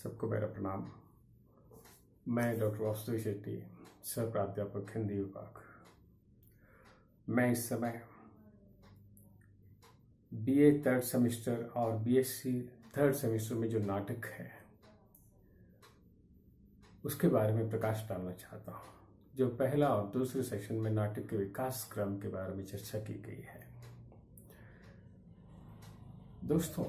सबको मेरा प्रणाम। मैं डॉक्टर वासुदेव शेट्टी, सह प्राध्यापक हिंदी विभाग। मैं इस समय बीए थर्ड सेमेस्टर और बीएससी थर्ड सेमेस्टर में जो नाटक है उसके बारे में प्रकाश डालना चाहता हूँ। जो पहला और दूसरे सेशन में नाटक के विकास क्रम के बारे में चर्चा की गई है। दोस्तों,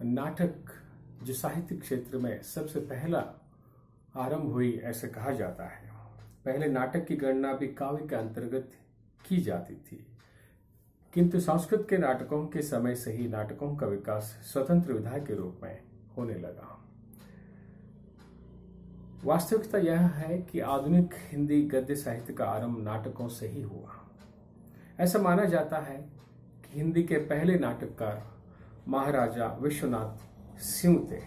नाटक जो साहित्य क्षेत्र में सबसे पहला आरंभ हुई ऐसे कहा जाता है। पहले नाटक की गणना भी काव्य के अंतर्गत की जाती थी, किंतु संस्कृत के नाटकों के समय से ही नाटकों का विकास स्वतंत्र विधा के रूप में होने लगा। वास्तविकता यह है कि आधुनिक हिंदी गद्य साहित्य का आरंभ नाटकों से ही हुआ। ऐसा माना जाता है कि हिंदी के पहले नाटककार महाराजा विश्वनाथ सिंह थे।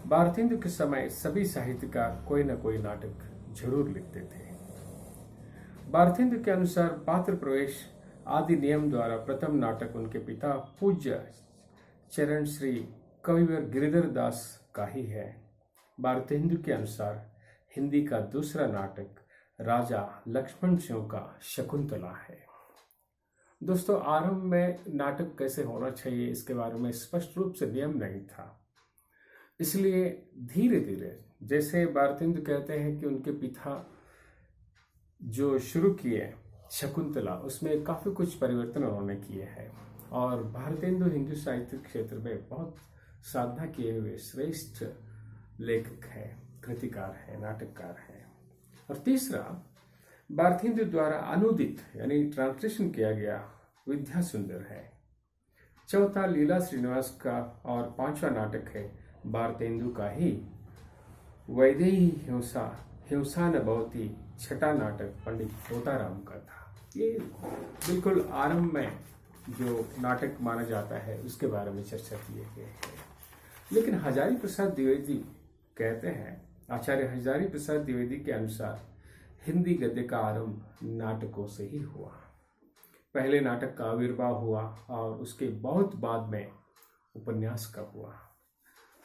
भारतेंदु के समय सभी साहित्यकार कोई न कोई नाटक जरूर लिखते थे। भारतेंदु के अनुसार पात्र प्रवेश आदि नियम द्वारा प्रथम नाटक उनके पिता पूज्य चरण श्री कविवर गिरिधर दास का ही है। भारतेंदु के अनुसार हिंदी का दूसरा नाटक राजा लक्ष्मण सिंह का शकुंतला है। दोस्तों, आरंभ में नाटक कैसे होना चाहिए इसके बारे में स्पष्ट रूप से नियम नहीं था, इसलिए धीरे धीरे, जैसे भारतेंदु कहते हैं कि उनके पिता जो शुरू किए शकुंतला, उसमें काफी कुछ परिवर्तन उन्होंने किए हैं। और भारतेंदु हिंदी साहित्य क्षेत्र में बहुत साधना किए हुए श्रेष्ठ लेखक है, कृतिकार है, नाटककार है। और तीसरा, भारतेंदु द्वारा अनुदित यानी ट्रांसलेशन किया गया विद्या सुंदर है। चौथा लीला श्रीनिवास का और पांचवा नाटक है भारतेंदु का ही वैदेही हिंसा न भवती। छठा नाटक पंडित तोताराम का था। ये बिल्कुल आरंभ में जो नाटक माना जाता है उसके बारे में चर्चा किए गए हैं। लेकिन हजारी प्रसाद द्विवेदी कहते हैं, आचार्य हजारी प्रसाद द्विवेदी के अनुसार हिंदी गद्य का आरंभ नाटकों से ही हुआ। पहले नाटक का आविर्भाव हुआ और उसके बहुत बाद में उपन्यास का हुआ।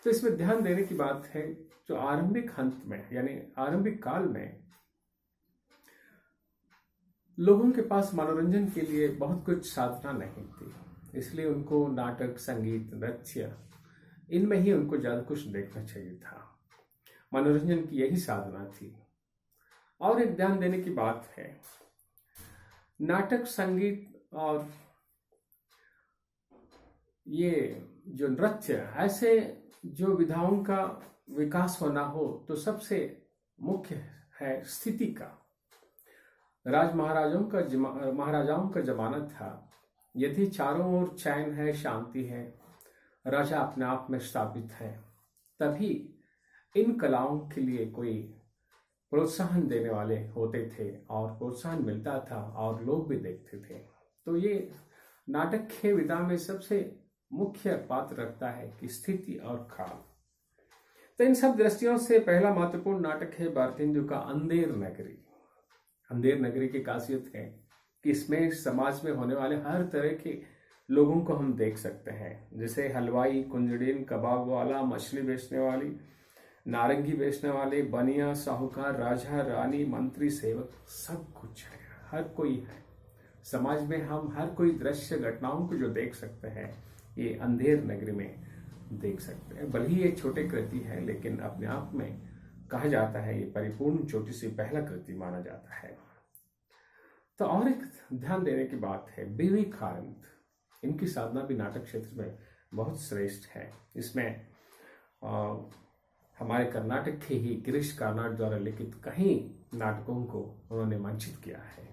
तो इसमें ध्यान देने की बात है, जो आरंभिक हंत में यानी आरंभिक काल में लोगों के पास मनोरंजन के लिए बहुत कुछ साधना नहीं थी, इसलिए उनको नाटक, संगीत, नृत्य, इनमें ही उनको ज्यादा कुछ देखना चाहिए था। मनोरंजन की यही साधना थी। और एक ध्यान देने की बात है, नाटक, संगीत और ये जो नृत्य, ऐसे जो विधाओं का विकास होना हो तो सबसे मुख्य है स्थिति का। महाराजाओं का जमाना था। यदि चारों ओर चैन है, शांति है, राजा अपने आप में स्थापित है, तभी इन कलाओं के लिए कोई प्रोत्साहन देने वाले होते थे और प्रोत्साहन मिलता था और लोग भी देखते थे। तो ये नाटक के विधा में सबसे मुख्य पात्र रखता है कि स्थिति और काल। तो इन सब दृष्टियों से पहला महत्वपूर्ण नाटक है भारतेंदु का अंधेर नगरी। अंधेर नगरी की खासियत है कि इसमें समाज में होने वाले हर तरह के लोगों को हम देख सकते हैं, जैसे हलवाई, कुंजड़ीन, कबाब वाला, मछली बेचने वाली, नारंगी बेचने वाले, बनिया, साहूकार, राजा, रानी, मंत्री, सेवक, सब कुछ है, हर कोई है। समाज में हम हर कोई दृश्य, घटनाओं को जो देख सकते हैं, ये अंधेर नगरी में देख सकते हैं। भले ही ये छोटे कृति है, लेकिन अपने आप में कहा जाता है ये परिपूर्ण छोटी सी पहला कृति माना जाता है। तो और एक ध्यान देने की बात है, बीवी कारंत, इनकी साधना भी नाटक क्षेत्र में बहुत श्रेष्ठ है। इसमें हमारे कर्नाटक के ही गिरीश कार्नाड द्वारा लिखित कई नाटकों को उन्होंने मंचित किया है।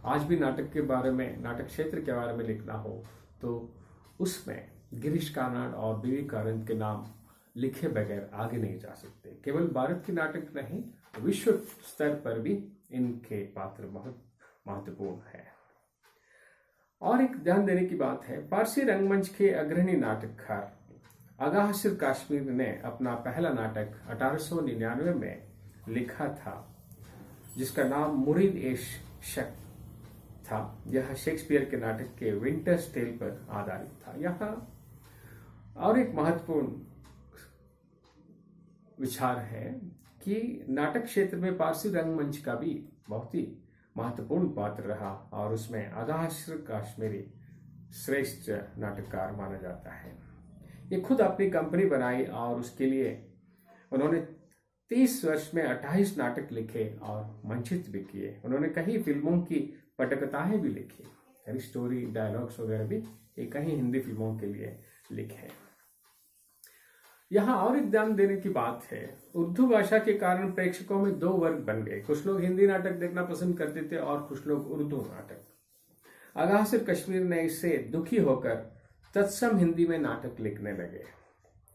आज भी नाटक के बारे में, नाटक क्षेत्र के बारे में लिखना हो तो उसमें गिरीश कार्नाड और बीवी कारंत के नाम लिखे बगैर आगे नहीं जा सकते। केवल भारत के नाटक नहीं, विश्व स्तर पर भी इनके पात्र बहुत महत्वपूर्ण है। और एक ध्यान देने की बात है, पारसी रंगमंच के अग्रणी नाटककार अगाहसिर काश्मीर ने अपना पहला नाटक 1899 में लिखा था, जिसका नाम मुरीद ए शक था। यह शेक्सपियर के नाटक के विंटर्स टेल पर आधारित था। यहाँ और एक महत्वपूर्ण विचार है कि नाटक क्षेत्र में पारसी रंगमंच का भी बहुत ही महत्वपूर्ण पात्र रहा और उसमें अगाहसर काश्मीरी श्रेष्ठ नाटककार माना जाता है। ये खुद अपनी कंपनी बनाई और उसके लिए उन्होंने 30 वर्ष में 28 नाटक लिखे और मंचित भी किए। उन्होंने कई फिल्मों की पटकथाएं भी लिखी, यानी स्टोरी डायलॉग्स वगैरह भी कई हिंदी फिल्मों के लिए लिखे। यहाँ और एक ध्यान देने की बात है, उर्दू भाषा के कारण प्रेक्षकों में 2 वर्ग बन गए। कुछ लोग हिंदी नाटक देखना पसंद करते थे और कुछ लोग उर्दू नाटक। अगाहसर कश्मीर ने इससे दुखी होकर तत्सम हिंदी में नाटक लिखने लगे।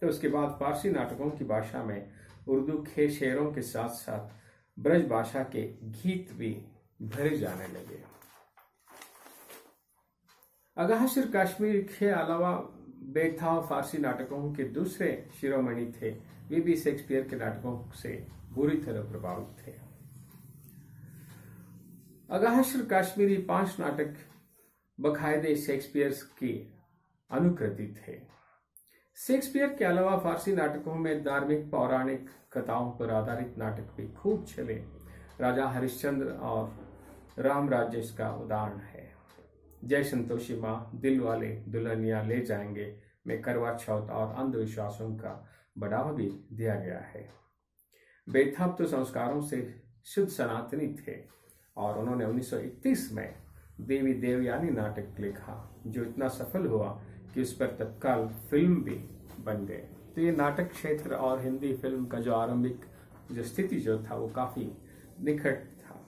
तो उसके बाद फारसी नाटकों की भाषा में उर्दू के शेरों के साथ साथ ब्रज भाषा के गीत भी भरे जाने लगे। अगाहसर कश्मीर के अलावा बेथाव फारसी नाटकों के दूसरे शिरोमणि थे। वे भी शेक्सपियर के नाटकों से बुरी तरह प्रभावित थे। अगाहसर कश्मीरी 5 नाटक बकायदे शेक्सपियर की अनुकृति थे। शेक्सपियर के अलावा फारसी नाटकों में धार्मिक पौराणिक कथाओं पर आधारित नाटक भी खूब चले। राजा हरिश्चंद्र और राम राज्य इसका उदाहरण है। जय संतोषी माँ, दिल वाले दुल्हनिया ले जाएंगे में करवा चौथ और अंधविश्वासों का बढ़ावा भी दिया गया है। बेथाब तो संस्कारों से शुद्ध सनातनी थे और उन्होंने 1931 में देवी देवयानी नाटक लिखा, जो इतना सफल हुआ कि उस पर तत्काल फिल्म भी बन गए। तो ये नाटक क्षेत्र और हिंदी फिल्म का जो आरंभिक जो स्थिति जो था वो काफी निकट था।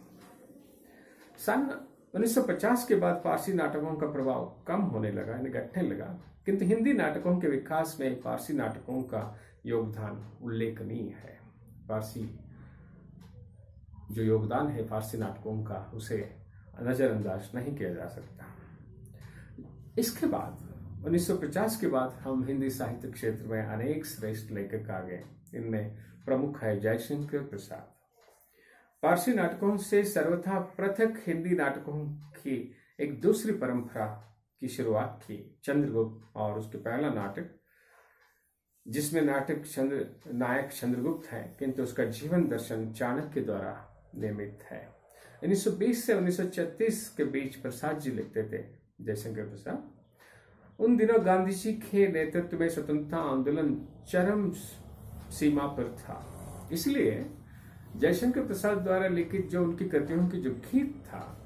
सन 1950 के बाद फारसी नाटकों का प्रभाव कम होने लगा, यानी घटने लगा, किंतु हिंदी नाटकों के विकास में फारसी नाटकों का योगदान उल्लेखनीय है। फारसी जो योगदान है फारसी नाटकों का, उसे नजरअंदाज नहीं किया जा सकता। इसके बाद 1950 के बाद हम हिंदी साहित्य क्षेत्र में अनेक श्रेष्ठ लेखक आ गए। इनमें प्रमुख है जयशंकर प्रसाद। फारसी नाटकों से सर्वथा पृथक हिंदी नाटकों की एक दूसरी परंपरा की शुरुआत की चंद्रगुप्त, और उसके पहला नाटक जिसमें नायक चंद्रगुप्त है, किंतु उसका जीवन दर्शन चाणक्य द्वारा निर्मित है। 1920 से 1936 के बीच प्रसाद जी लिखते थे, जयशंकर प्रसाद। उन दिनों गांधी जी के नेतृत्व में स्वतंत्रता आंदोलन चरम सीमा पर था, इसलिए जयशंकर प्रसाद द्वारा लिखित जो उनकी कृतियों की जो गीत था,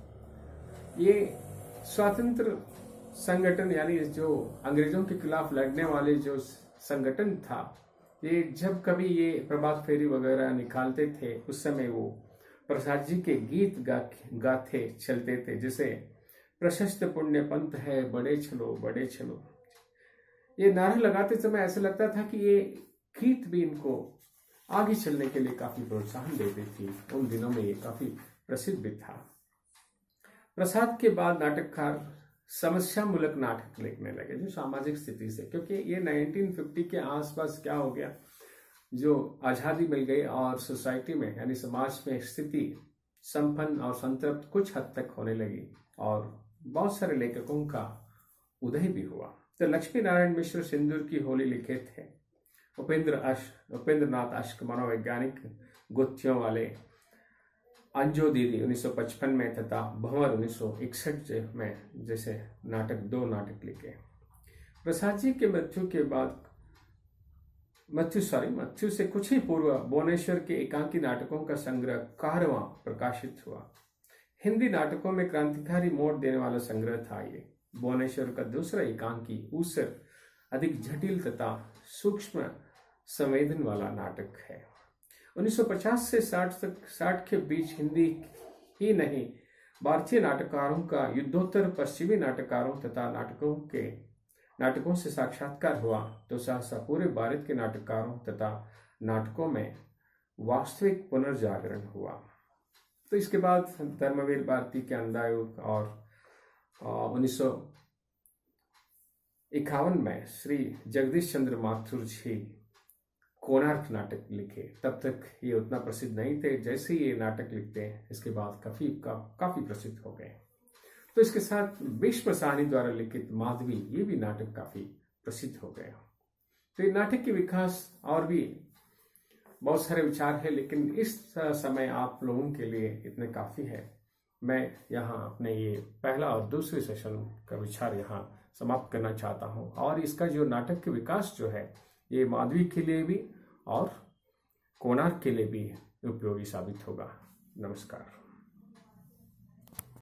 ये स्वतंत्र संगठन यानी जो अंग्रेजों के खिलाफ लड़ने वाले जो संगठन था, ये जब कभी ये प्रभात फेरी वगैरह निकालते थे, उस समय वो प्रसाद जी के गीत गाथे चलते थे, जैसे प्रशस्त पुण्य पंथ है बड़े चलो बड़े चलो। ये नारा लगाते समय ऐसा लगता था कि ये गीत भी इनको आगे चलने के लिए काफी प्रोत्साहन देती थी। उन दिनों में ये काफी प्रसिद्ध भी था। प्रसाद के बाद नाटककार समस्या मूलक नाटक लिखने लगे, जो सामाजिक स्थिति से, क्योंकि ये 1950 के आसपास क्या हो गया, जो आजादी मिल गई और सोसाइटी में यानी समाज में स्थिति संपन्न और संतृप्त कुछ हद तक होने लगी और बहुत सारे लेखकों का उदय भी हुआ। तो लक्ष्मी नारायण मिश्र सिंदूर की होली लिखे थे। उपेंद्र नाथ अश्क मनोवैज्ञानिक गुत्थियों वाले अंजो दीदी 1955 में तथा भंवर 1961 में जैसे नाटक 2 नाटक लिखे। प्रसाद जी के मृत्यु के बाद मृत्यु से कुछ ही पूर्व भुवनेश्वर के एकांकी नाटकों का संग्रह कारवां प्रकाशित हुआ। हिंदी नाटकों में क्रांतिकारी मोड़ देने वाला संग्रह था ये। भुवनेश्वर का दूसरा एकांकी ऊसर अधिक जटिल तथा सूक्ष्म संवेदन वाला नाटक है। 1950 से 60 के बीच हिंदी ही नहीं, भारतीय नाटककारों का युद्धोत्तर पश्चिमी नाटककारों तथा नाटकों से साक्षात्कार हुआ, तो सहसा पूरे भारत के नाटककारों तथा नाटकों में वास्तविक पुनर्जागरण हुआ। तो इसके बाद धर्मवीर भारती के अंधायुग और 1951 में श्री जगदीश चंद्र माथुर जी कोणार्क नाटक लिखे। तब तक ये उतना प्रसिद्ध नहीं थे, जैसे ही ये नाटक लिखते हैं इसके बाद काफी प्रसिद्ध हो गए। तो इसके साथ भीष्म साहनी द्वारा लिखित माधवी, ये भी नाटक काफी प्रसिद्ध हो गया। तो ये नाटक के विकास और भी बहुत सारे विचार है, लेकिन इस समय आप लोगों के लिए इतने काफी है। मैं यहाँ अपने ये पहला और दूसरे सेशन का विचार यहाँ समाप्त करना चाहता हूँ। और इसका जो नाटक के विकास जो है, ये माधवी के लिए भी और कोणार्क के लिए भी उपयोगी साबित होगा। नमस्कार।